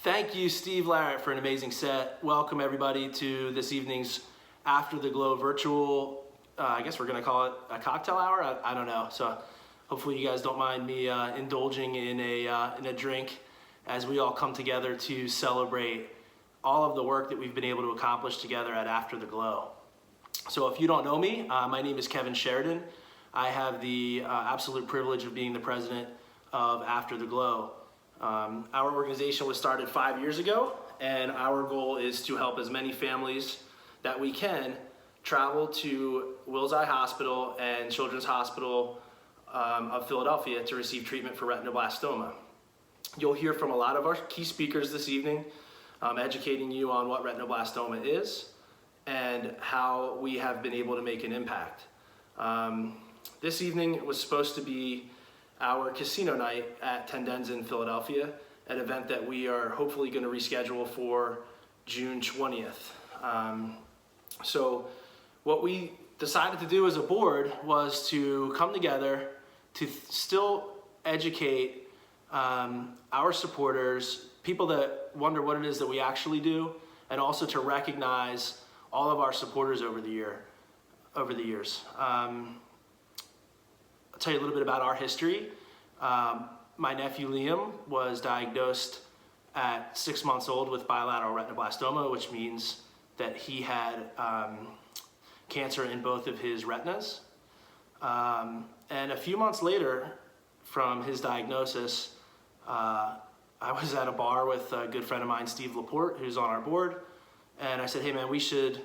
Thank you, Steve Larrett, for an amazing set. Welcome everybody to this evening's After the Glow virtual, I guess we're gonna call it a cocktail hour? I don't know. So hopefully you guys don't mind me indulging in a drink as we all come together to celebrate all of the work that we've been able to accomplish together at After the Glow. So if you don't know me, my name is Kevin Sheridan. I have the absolute privilege of being the president of After the Glow. Our organization was started 5 years ago, and our goal is to help as many families that we can travel to Wills Eye Hospital and Children's Hospital of Philadelphia to receive treatment for retinoblastoma. You'll hear from a lot of our key speakers this evening, educating you on what retinoblastoma is and how we have been able to make an impact. This evening was supposed to be our casino night at Tendenza in Philadelphia, an event that we are hopefully going to reschedule for June 20th. So what we decided to do as a board was to come together to still educate our supporters, people that wonder what it is that we actually do, and also to recognize all of our supporters over the years. I'll tell you a little bit about our history. My nephew Liam was diagnosed at 6 months old with bilateral retinoblastoma, which means that he had cancer in both of his retinas. And a few months later from his diagnosis, I was at a bar with a good friend of mine, Steve Laporte, who's on our board, and I said, hey man, we should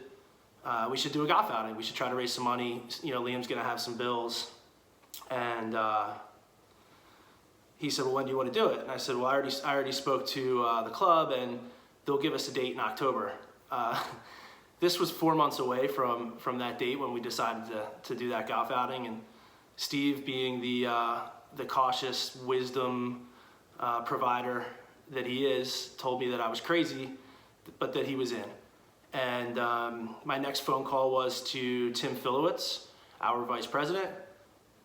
do a golf outing. We should try to raise some money. You know, Liam's gonna have some bills. And he said, well, when do you want to do it? And I said, well, I already spoke to the club, and they'll give us a date in October. This was 4 months away from that date when we decided to do that golf outing, and Steve, being the cautious wisdom provider that he is, told me that I was crazy, but that he was in. And my next phone call was to Tim Filowitz, our vice president.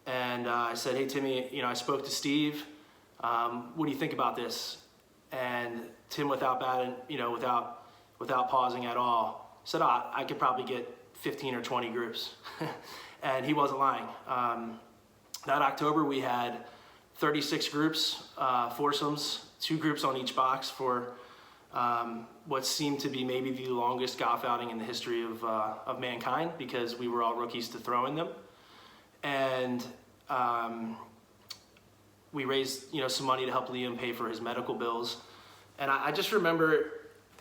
And I said, hey, Timmy, you know, I spoke to Steve. What do you think about this? And Tim, without pausing at all, said, I could probably get 15 or 20 groups. And he wasn't lying. That October, we had 36 groups, foursomes, 2 groups on each box for what seemed to be maybe the longest golf outing in the history of mankind, because we were all rookies to throw in them. And we raised, some money to help Liam pay for his medical bills. And I just remember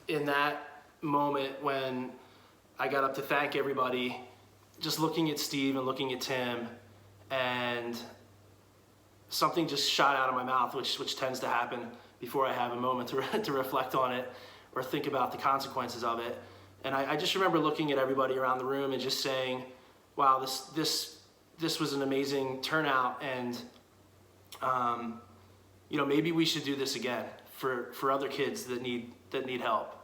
in that moment when I got up to thank everybody, just looking at Steve and looking at Tim, and something just shot out of my mouth, which tends to happen before I have a moment to reflect on it or think about the consequences of it. And I just remember looking at everybody around the room and just saying, wow, this was an amazing turnout, and maybe we should do this again for other kids that need help.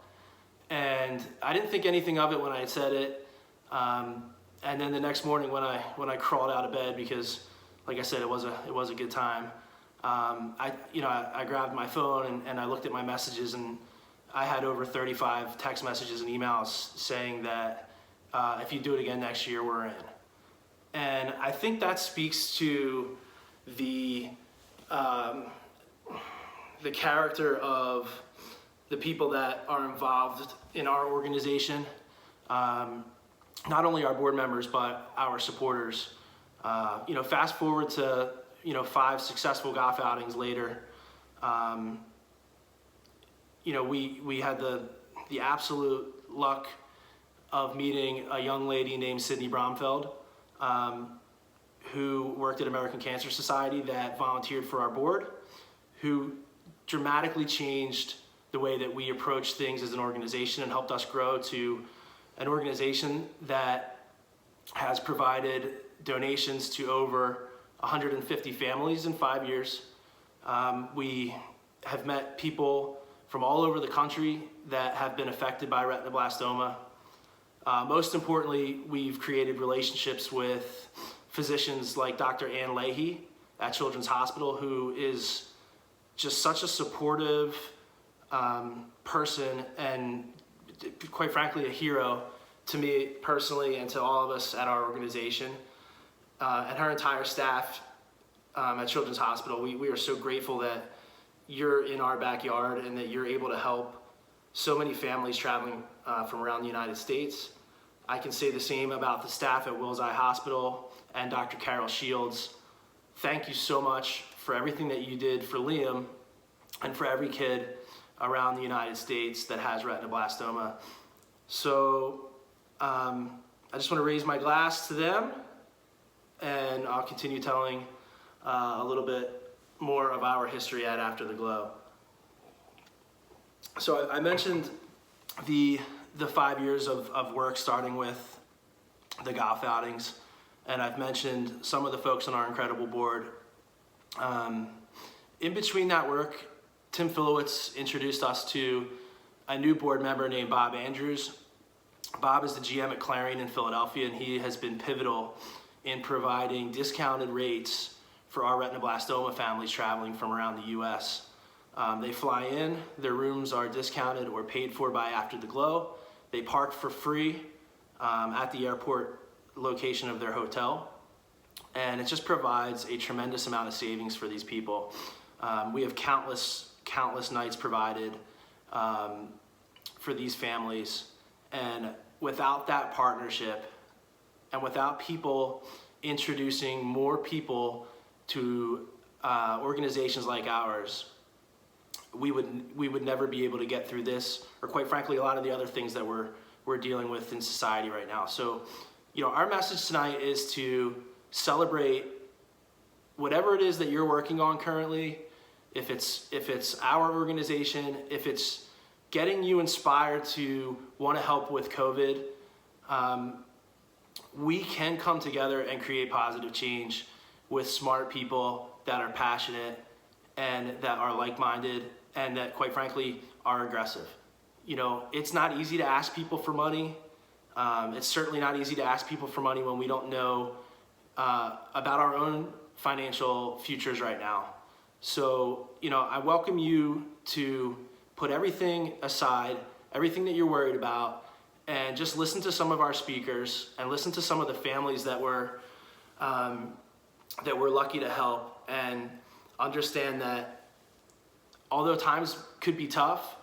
And I didn't think anything of it when I had said it, and then the next morning when I crawled out of bed, because like I said, it was a good time, I grabbed my phone and I looked at my messages, and I had over 35 text messages and emails saying that if you do it again next year, we're in. And I think that speaks to the character of the people that are involved in our organization, not only our board members, but our supporters. Fast forward to 5 successful golf outings later, we had the absolute luck of meeting a young lady named Sydney Bromfeld, who worked at American Cancer Society, that volunteered for our board, who dramatically changed the way that we approach things as an organization and helped us grow to an organization that has provided donations to over 150 families in 5 years. We have met people from all over the country that have been affected by retinoblastoma. Most importantly, we've created relationships with physicians like Dr. Leahey at Children's Hospital, who is just such a supportive, person, and quite frankly a hero to me personally and to all of us at our organization, and her entire staff at Children's Hospital. We are so grateful that you're in our backyard and that you're able to help so many families traveling from around the United States. I can say the same about the staff at Wills Eye Hospital and Dr. Carol Shields. Thank you so much for everything that you did for Liam and for every kid around the United States that has retinoblastoma. So I just want to raise my glass to them, and I'll continue telling a little bit more of our history at After the Glow. So I mentioned the 5 years of work, starting with the golf outings, and I've mentioned some of the folks on our incredible board. In between that work, Tim Filowitz introduced us to a new board member named Bob Andrews. Bob is the GM at Clarion in Philadelphia, and he has been pivotal in providing discounted rates for our retinoblastoma families traveling from around the US. They fly in, their rooms are discounted or paid for by After the Glow. They park for free at the airport location of their hotel, and it just provides a tremendous amount of savings for these people. We have countless nights provided for these families, and without that partnership and without people introducing more people to organizations like ours, we would never be able to get through this, or quite frankly, a lot of the other things that we're dealing with in society right now. So, our message tonight is to celebrate whatever it is that you're working on currently. If it's our organization, if it's getting you inspired to want to help with COVID, we can come together and create positive change with smart people that are passionate and that are like-minded and that, quite frankly, are aggressive. It's not easy to ask people for money. It's certainly not easy to ask people for money when we don't know about our own financial futures right now. So, I welcome you to put everything aside, everything that you're worried about, and just listen to some of our speakers and listen to some of the families that we're lucky to help, and understand that although times could be tough,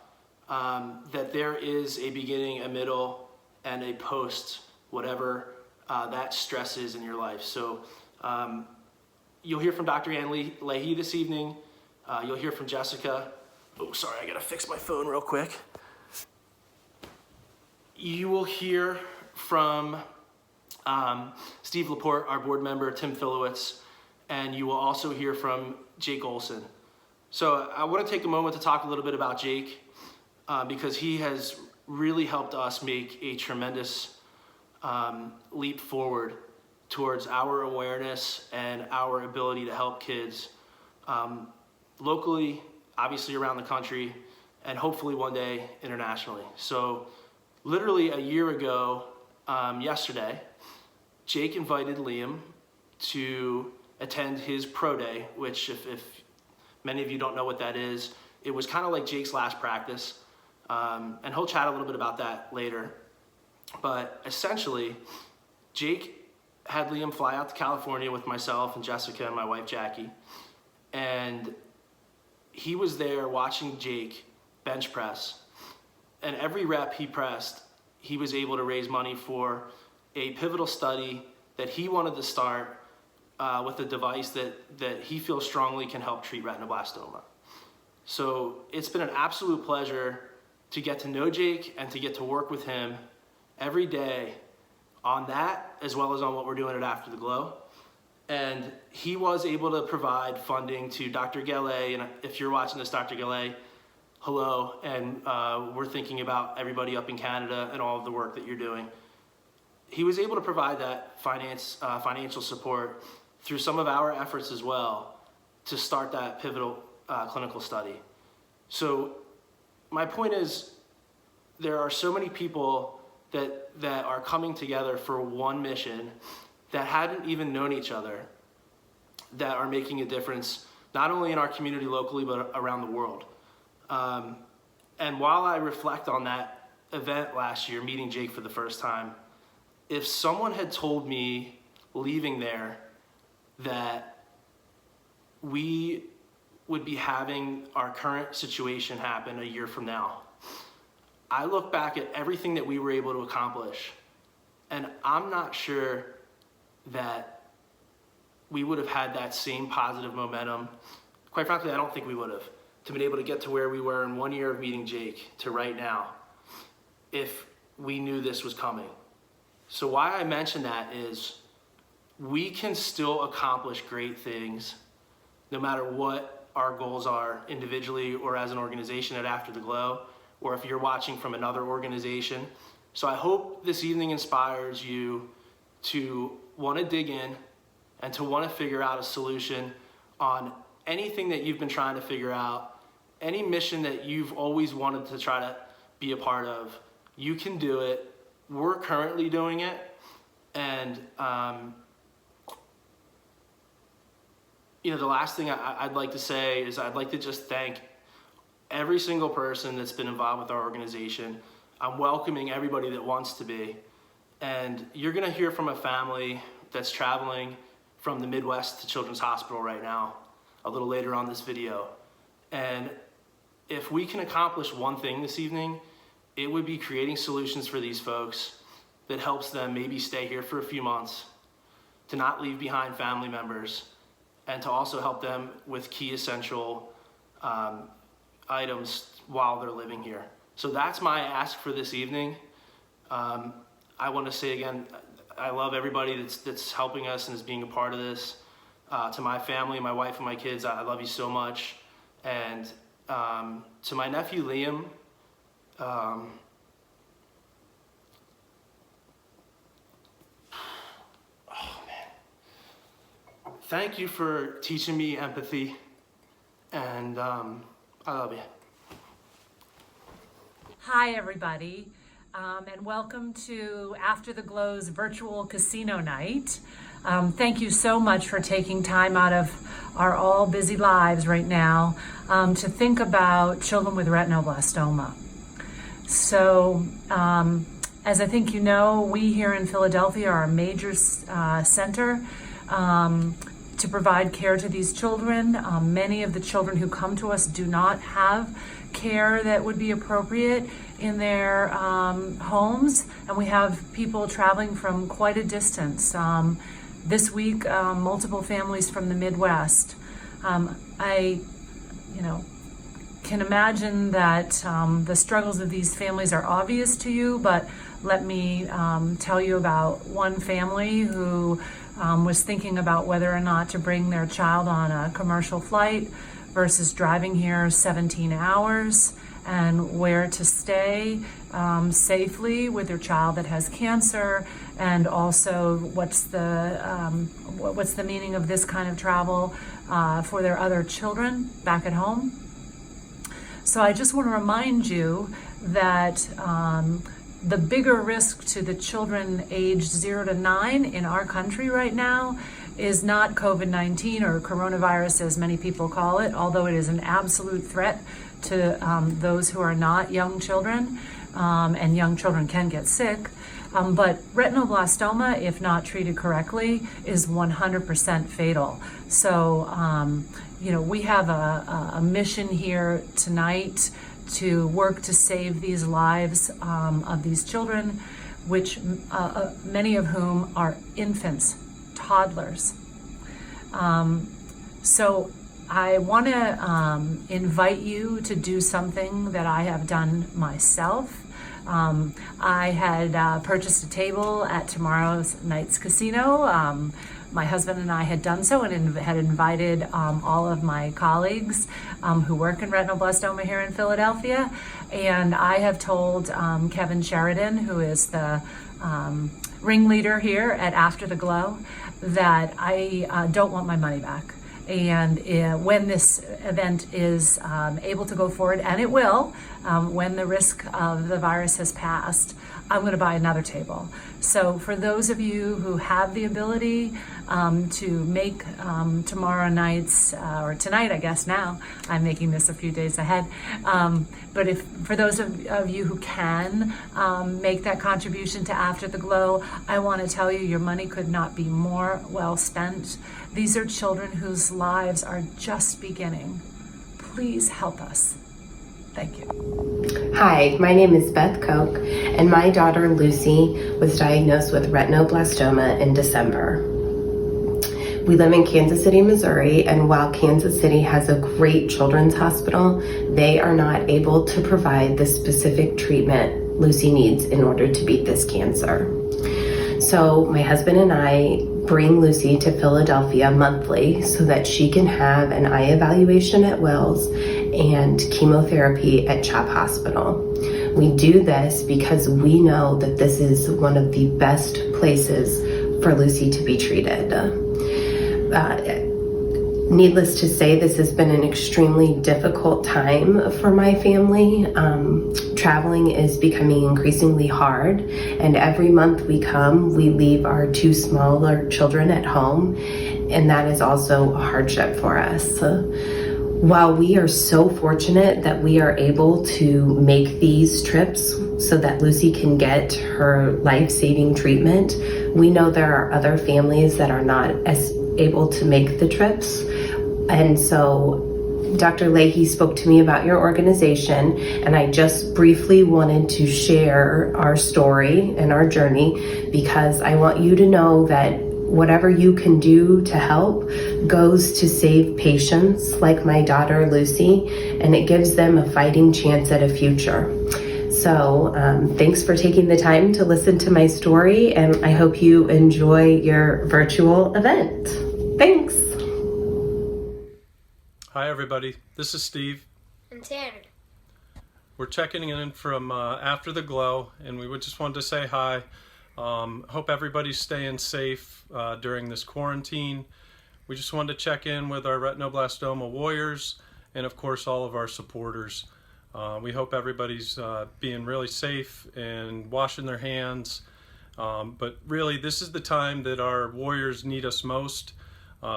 that there is a beginning, a middle, and a post, whatever that stress is in your life. So you'll hear from Dr. Ann Leahey this evening. You'll hear from Jessica. Oh, sorry, I gotta fix my phone real quick. You will hear from Steve Laporte, our board member, Tim Filowitz, and you will also hear from Jake Olson. So I want to take a moment to talk a little bit about Jake, because he has really helped us make a tremendous leap forward towards our awareness and our ability to help kids locally, obviously around the country, and hopefully one day internationally. So literally a year ago, yesterday, Jake invited Liam to attend his pro day, which if many of you don't know what that is, it was kind of like Jake's last practice. And he'll chat a little bit about that later. But essentially, Jake had Liam fly out to California with myself and Jessica and my wife Jackie. And he was there watching Jake bench press. And every rep he pressed, he was able to raise money for a pivotal study that he wanted to start with a device that he feels strongly can help treat retinoblastoma. So it's been an absolute pleasure to get to know Jake and to get to work with him every day on that, as well as on what we're doing at After the Glow. And he was able to provide funding to Dr. Leahey, and if you're watching this, Dr. Leahey, hello, and we're thinking about everybody up in Canada and all of the work that you're doing. He was able to provide that financial support through some of our efforts as well to start that pivotal clinical study. So my point is, there are so many people that are coming together for one mission that hadn't even known each other, that are making a difference not only in our community locally but around the world. And while I reflect on that event last year, meeting Jake for the first time, if someone had told me leaving there that we would be having our current situation happen a year from now, I look back at everything that we were able to accomplish, and I'm not sure that we would have had that same positive momentum. Quite frankly, I don't think we would have, to been able to get to where we were in 1 year of meeting Jake to right now, if we knew this was coming. So why I mention that is we can still accomplish great things no matter what our goals are individually or as an organization at After the Glow, or if you're watching from another organization. So I hope this evening inspires you to want to dig in and to want to figure out a solution on anything that you've been trying to figure out, any mission that you've always wanted to try to be a part of. You can do it. We're currently doing it. And the last thing I'd like to say is I'd like to just thank every single person that's been involved with our organization. I'm welcoming everybody that wants to be. And you're gonna hear from a family that's traveling from the Midwest to Children's Hospital right now, a little later on this video. And if we can accomplish one thing this evening, it would be creating solutions for these folks that helps them maybe stay here for a few months, to not leave behind family members, and to also help them with key essential items while they're living here. So that's my ask for this evening. I want to say again, I love everybody that's helping us and is being a part of this. To my family, my wife and my kids, I love you so much. And to my nephew Liam, thank you for teaching me empathy, and I love you. Hi everybody, and welcome to After the Glow's virtual casino night. Thank you so much for taking time out of our all busy lives right now to think about children with retinoblastoma. So, as I think you know, we here in Philadelphia are a major center to provide care to these children. Many of the children who come to us do not have care that would be appropriate in their homes, and we have people traveling from quite a distance. This week, multiple families from the Midwest. I can imagine that the struggles of these families are obvious to you, but let me tell you about one family who was thinking about whether or not to bring their child on a commercial flight versus driving here 17 hours, and where to stay safely with their child that has cancer, and also what's the meaning of this kind of travel for their other children back at home. So I just want to remind you that the bigger risk to the children aged 0 to 9 in our country right now is not COVID-19 or coronavirus, as many people call it, although it is an absolute threat to those who are not young children, and young children can get sick. But retinoblastoma, if not treated correctly, is 100% fatal. So, we have a mission here tonight to work to save these lives of these children, which many of whom are infants, toddlers. So I want to invite you to do something that I have done myself. I had purchased a table at tomorrow's night's casino. My husband and I had done so and had invited all of my colleagues who work in retinoblastoma here in Philadelphia. And I have told Kevin Sheridan, who is the ringleader here at After the Glow, that I don't want my money back. And when this event is able to go forward, and it will, when the risk of the virus has passed, I'm going to buy another table. So for those of you who have the ability to make tomorrow night's, or tonight, I guess now, I'm making this a few days ahead, but for those of you who can make that contribution to After the Glow, I want to tell you your money could not be more well spent. These are children whose lives are just beginning. Please help us. Thank you. Hi, my name is Beth Koch, and my daughter Lucy was diagnosed with retinoblastoma in December. We live in Kansas City, Missouri, and while Kansas City has a great children's hospital, they are not able to provide the specific treatment Lucy needs in order to beat this cancer. So my husband and I bring Lucy to Philadelphia monthly so that she can have an eye evaluation at Wells and chemotherapy at CHOP Hospital. We do this because we know that this is one of the best places for Lucy to be treated. Needless to say, this has been an extremely difficult time for my family. Traveling is becoming increasingly hard, and every month we come, we leave our two smaller children at home, and that is also a hardship for us. While we are so fortunate that we are able to make these trips so that Lucy can get her life-saving treatment, we know there are other families that are not as able to make the trips. And so Dr. Leahey spoke to me about your organization, and I just briefly wanted to share our story and our journey because I want you to know that whatever you can do to help goes to save patients like my daughter Lucy, and it gives them a fighting chance at a future. So thanks for taking the time to listen to my story, and I hope you enjoy your virtual event. Thanks. Hi everybody, this is Steve. And Tanner. We're checking in from After the Glow, and we just wanted to say hi. Hope everybody's staying safe during this quarantine. We just wanted to check in with our retinoblastoma warriors and of course all of our supporters. We hope everybody's being really safe and washing their hands. But really this is the time that our warriors need us most.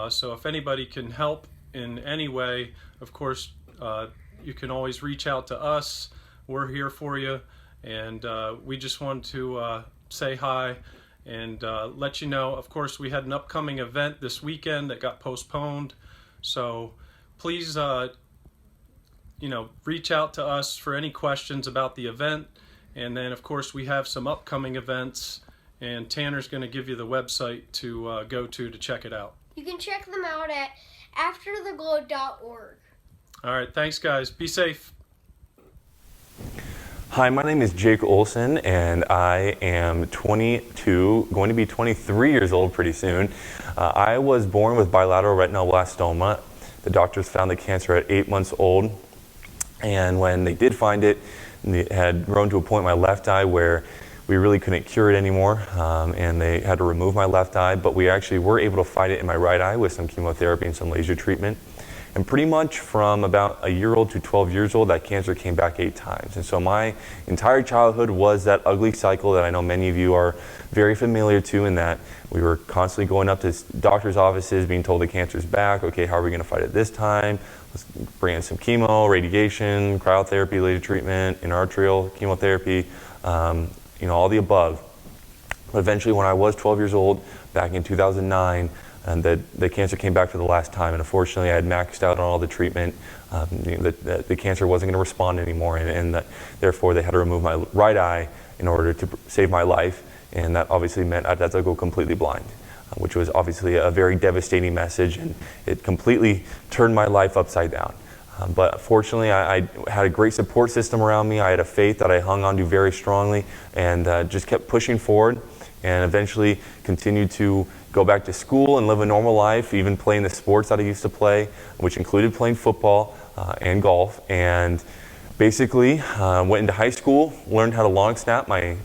So if anybody can help in any way, of course, you can always reach out to us. We're here for you, and we just want to say hi and let you know. Of course, we had an upcoming event this weekend that got postponed, so please, reach out to us for any questions about the event. And then, of course, we have some upcoming events, and Tanner's going to give you the website to go to check it out. You can check them out at aftertheglow.org. All right, thanks guys. Be safe. Hi, my name is Jake Olson, and I am 22, going to be 23 years old pretty soon. I was born with bilateral retinoblastoma. The doctors found the cancer at 8 months old, and when they did find it, it had grown to a point in my left eye where we really couldn't cure it anymore, and they had to remove my left eye, but we actually were able to fight it in my right eye with some chemotherapy and some laser treatment. And pretty much from about a year old to 12 years old, that cancer came back 8 times. And so my entire childhood was that ugly cycle that I know many of you are very familiar to, in that we were constantly going up to doctor's offices being told the cancer's back. Okay, how are we going to fight it this time? Let's bring in some chemo, radiation, cryotherapy, laser treatment, inarterial chemotherapy, all the above. But eventually when I was 12 years old, back in 2009, and the cancer came back for the last time, and unfortunately I had maxed out on all the treatment. The cancer wasn't going to respond anymore, and therefore they had to remove my right eye in order to save my life, and that obviously meant I'd have to go completely blind, which was obviously a very devastating message, and it completely turned my life upside down. But fortunately, I had a great support system around me. I had a faith that I hung on to very strongly, and just kept pushing forward, and eventually continued to go back to school and live a normal life, even playing the sports that I used to play, which included playing football and golf. And basically went into high school, learned how to long snap my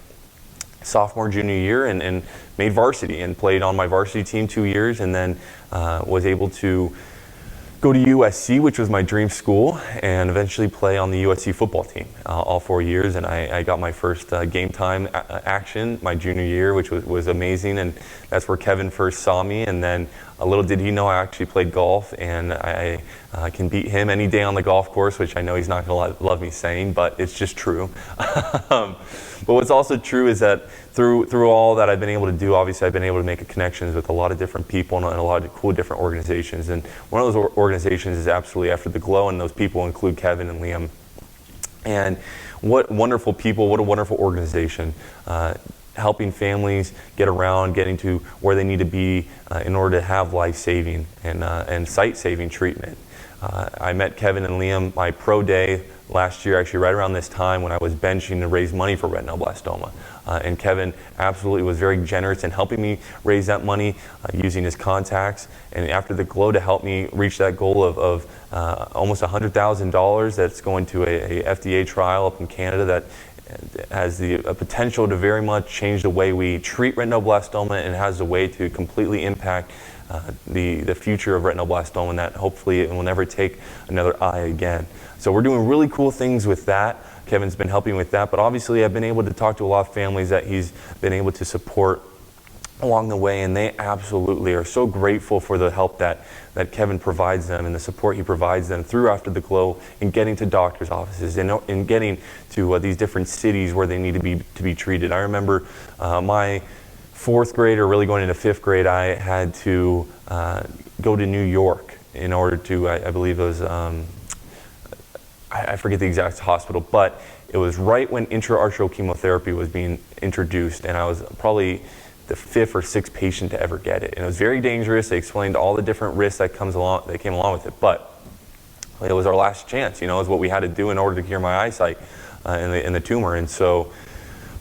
sophomore, junior year, and made varsity and played on my varsity team 2 years, and then was able to go to USC, which was my dream school, and eventually play on the USC football team all 4 years. And I got my first game time action my junior year, which was amazing. And that's where Kevin first saw me. And then little did he know I actually played golf, and I can beat him any day on the golf course, which I know he's not going to love me saying, but it's just true. But what's also true is that through all that I've been able to do, obviously I've been able to make connections with a lot of different people and a lot of cool different organizations. And one of those organizations is absolutely After the Glow, and those people include Kevin and Liam. And what wonderful people, what a wonderful organization. Helping families get around, getting to where they need to be in order to have life-saving and sight-saving treatment. I met Kevin and Liam my pro day last year, actually right around this time when I was benching to raise money for retinoblastoma. And Kevin absolutely was very generous in helping me raise that money using his contacts. And After the Glow to help me reach that goal of almost $100,000 that's going to a FDA trial up in Canada that has the potential to very much change the way we treat retinoblastoma, and has a way to completely impact the future of retinoblastoma, and that hopefully it will never take another eye again. So we're doing really cool things with that. Kevin's been helping with that, but obviously I've been able to talk to a lot of families that he's been able to support along the way, and they absolutely are so grateful for the help that Kevin provides them and the support he provides them through After the Glow in getting to doctor's offices and in getting to these different cities where they need to be treated. I remember my fourth grade, or really going into fifth grade, I had to go to New York in order to, I believe it was, I forget the exact hospital, but it was right when intra-arterial chemotherapy was being introduced, and I was probably the fifth or sixth patient to ever get it. And it was very dangerous. They explained all the different risks that came along with it, but it was our last chance, you know, is what we had to do in order to cure my eyesight in the tumor. And so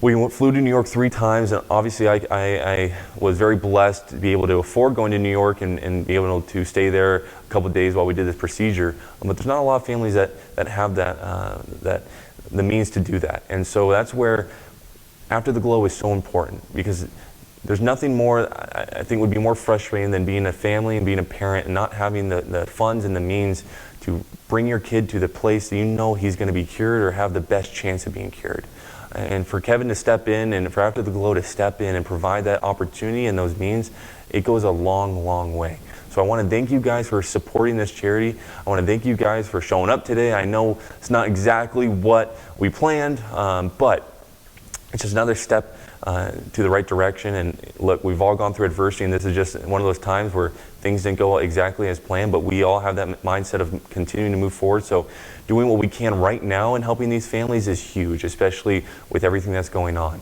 we flew to New York 3 times, and obviously I was very blessed to be able to afford going to New York and be able to stay there a couple of days while we did this procedure. But there's not a lot of families that have that the means to do that. And so that's where After the Glow is so important, because there's nothing more I think would be more frustrating than being a family and being a parent and not having the funds and the means to bring your kid to the place that you know he's going to be cured or have the best chance of being cured. And for Kevin to step in, and for After the Glow to step in and provide that opportunity and those means, it goes a long, long way. So I want to thank you guys for supporting this charity. I want to thank you guys for showing up today. I know it's not exactly what we planned, but it's just another step to the right direction. And look, we've all gone through adversity, and this is just one of those times where things didn't go exactly as planned, but we all have that mindset of continuing to move forward. So doing what we can right now and helping these families is huge, especially with everything that's going on.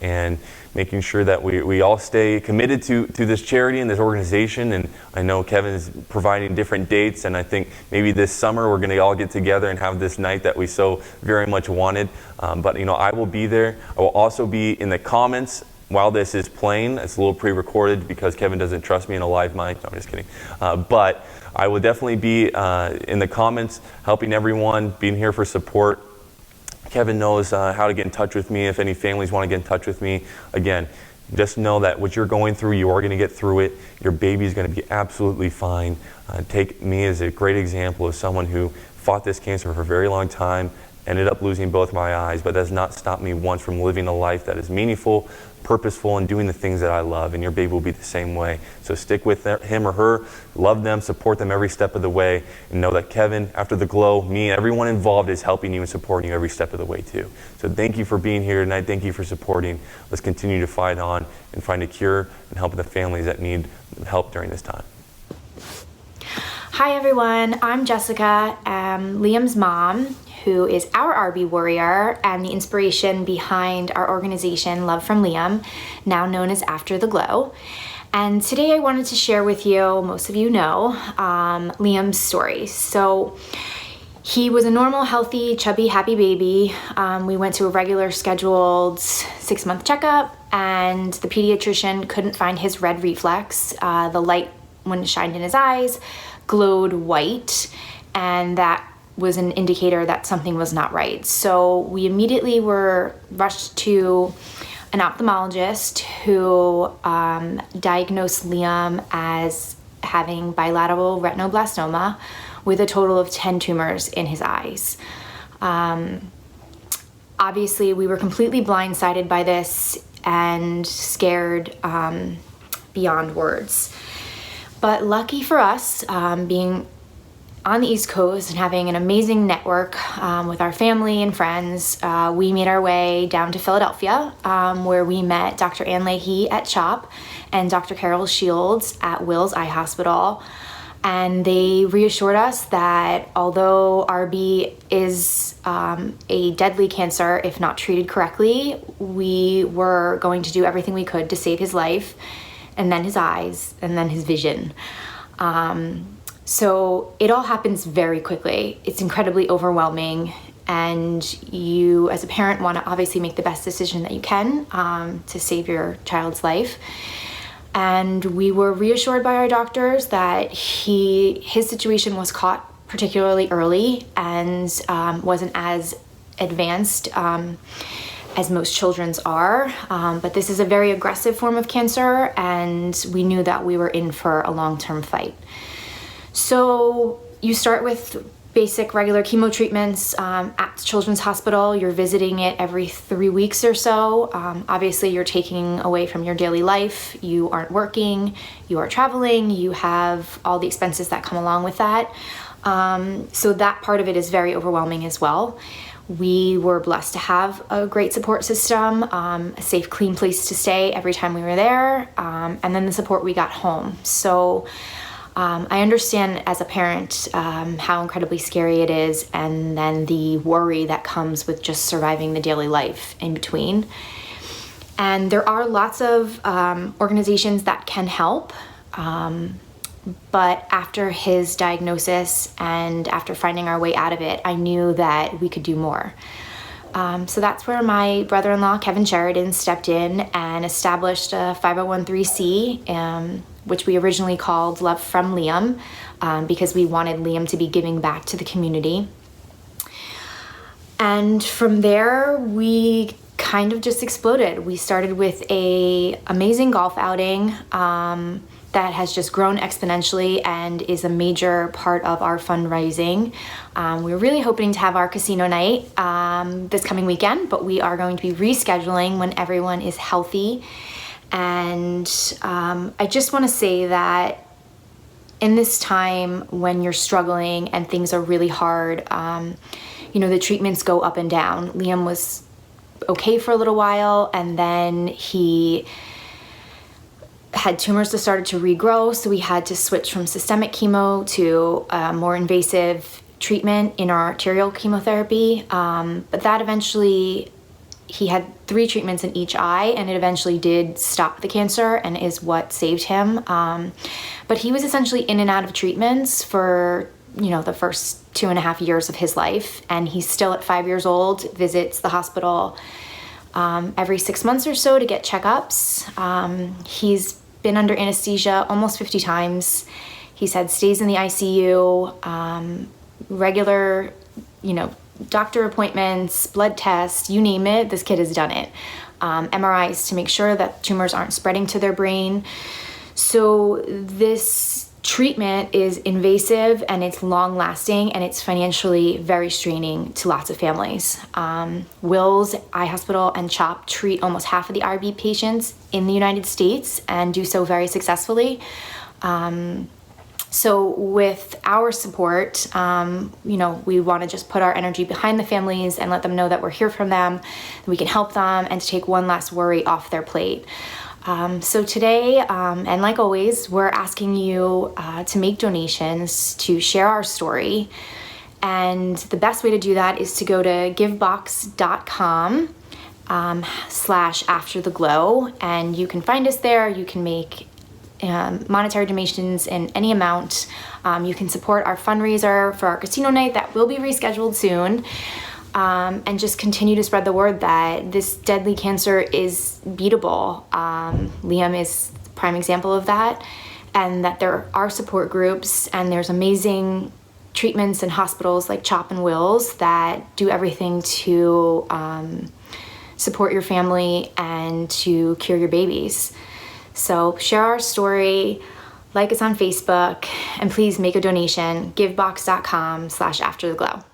And making sure that we all stay committed to this charity and this organization. And I know Kevin is providing different dates, and I think maybe this summer we're going to all get together and have this night that we so very much wanted. But you know, I will be there. I will also be in the comments while this is playing. It's a little pre-recorded because Kevin doesn't trust me in a live mic. No, I'm just kidding. But I will definitely be in the comments helping everyone, being here for support. Kevin knows how to get in touch with me if any families want to get in touch with me. Again, just know that what you're going through, you are going to get through it. Your baby is going to be absolutely fine. Take me as a great example of someone who fought this cancer for a very long time, ended up losing both my eyes, but that has not stopped me once from living a life that is meaningful, purposeful, and doing the things that I love. And your baby will be the same way. So stick with him or her, love them, support them every step of the way, and know that Kevin, After the Glow, me, and everyone involved is helping you and supporting you every step of the way too. So thank you for being here tonight. Thank you for supporting. Let's continue to fight on and find a cure and help the families that need help during this time. Hi everyone, I'm Jessica, Liam's mom, who is our RB warrior and the inspiration behind our organization Love from Liam, now known as After the Glow. And today I wanted to share with you, most of you know, Liam's story. So he was a normal, healthy, chubby, happy baby. We went to a regular scheduled 6-month checkup, and the pediatrician couldn't find his red reflex. The light, when it shined in his eyes, glowed white, and that was an indicator that something was not right. So we immediately were rushed to an ophthalmologist who diagnosed Liam as having bilateral retinoblastoma with a total of 10 tumors in his eyes. Obviously, we were completely blindsided by this and scared beyond words. But lucky for us, being on the East Coast and having an amazing network with our family and friends, we made our way down to Philadelphia, where we met Dr. Leahey at CHOP and Dr. Carol Shields at Wills Eye Hospital. And they reassured us that although RB is a deadly cancer, if not treated correctly, we were going to do everything we could to save his life, and then his eyes, and then his vision. So it all happens very quickly. It's incredibly overwhelming, and you as a parent want to obviously make the best decision that you can to save your child's life. And we were reassured by our doctors that his situation was caught particularly early and wasn't as advanced as most children's are. But this is a very aggressive form of cancer, and we knew that we were in for a long-term fight. So you start with basic regular chemo treatments at the Children's Hospital. You're visiting it every 3 weeks or so. Obviously, you're taking away from your daily life. You aren't working, you are traveling, you have all the expenses that come along with that. So that part of it is very overwhelming as well. We were blessed to have a great support system, a safe, clean place to stay every time we were there, and then the support we got home. So I understand as a parent how incredibly scary it is, and then the worry that comes with just surviving the daily life in between. And there are lots of organizations that can help, but after his diagnosis and after finding our way out of it, I knew that we could do more. So that's where my brother-in-law, Kevin Sheridan, stepped in and established a 501(c), which we originally called Love from Liam, because we wanted Liam to be giving back to the community. And from there, we kind of just exploded. We started with an amazing golf outing that has just grown exponentially and is a major part of our fundraising. We're really hoping to have our casino night this coming weekend, but we are going to be rescheduling when everyone is healthy. And I just want to say that in this time when you're struggling and things are really hard, the treatments go up and down. Liam was okay for a little while, and then he had tumors that started to regrow, so we had to switch from systemic chemo to more invasive treatment in our arterial chemotherapy. But that eventually, he had 3 treatments in each eye, and it eventually did stop the cancer and is what saved him. But he was essentially in and out of treatments for the first 2.5 years of his life, and he's still at 5 years old, visits the hospital every 6 months or so to get checkups. He's been under anesthesia almost 50 times. He's had stays in the ICU, regular, doctor appointments, blood tests, you name it, this kid has done it. MRIs to make sure that tumors aren't spreading to their brain. So this treatment is invasive, and it's long lasting, and it's financially very straining to lots of families. Wills Eye Hospital and CHOP treat almost half of the RB patients in the United States and do so very successfully. So with our support, we want to just put our energy behind the families and let them know that we're here for them, that we can help them, and to take one last worry off their plate. So today, and like always, we're asking you to make donations to share our story. And the best way to do that is to go to givebox.com /aftertheglow, and you can find us there. You can make monetary donations in any amount. You can support our fundraiser for our casino night that will be rescheduled soon. And just continue to spread the word that this deadly cancer is beatable. Liam is a prime example of that, and that there are support groups, and there's amazing treatments and hospitals like CHOP and Wills that do everything to support your family and to cure your babies. So share our story. like us on Facebook, and please make a donation, givebox.com/aftertheglow.